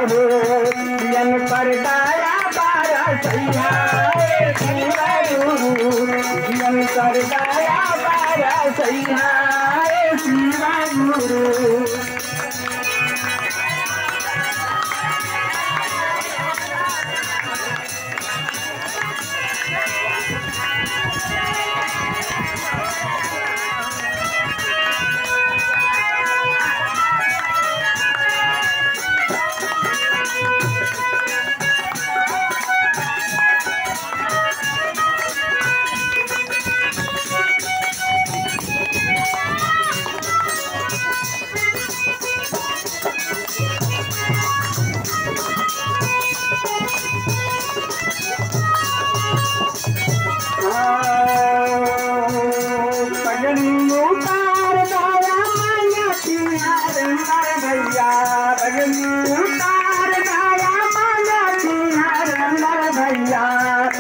हो जन पर दया बारा सैया शिवा गुरु जन पर दया बारा सैया शिवा गुरु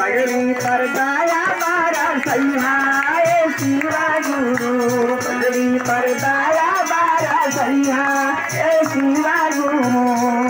पगड़ी पर दया बारा सैया शिवा गुरु पगड़ी पर दया बारा सैया शिवा गुरु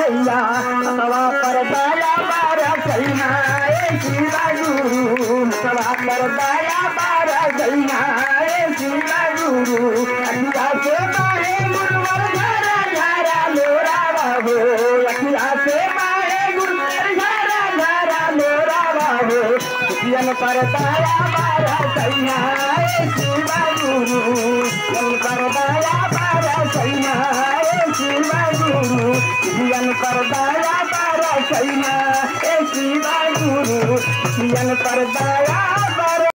भैया सवा पर दया बारा सैया शिवा गुरु सवा पर दया बारा सैया शिवा गुरु अखिया से मारे गुरुवर झरा झरा लोरा बाबू अखिया से मारे गुरुवर झरा झरा लोरा बाबू जन पर दया बारा सैया शिवा गुरु जन पर दया बारा सैया शिवा गुरु जन पर दया बारा सैया शिवा गुरु जन पर दया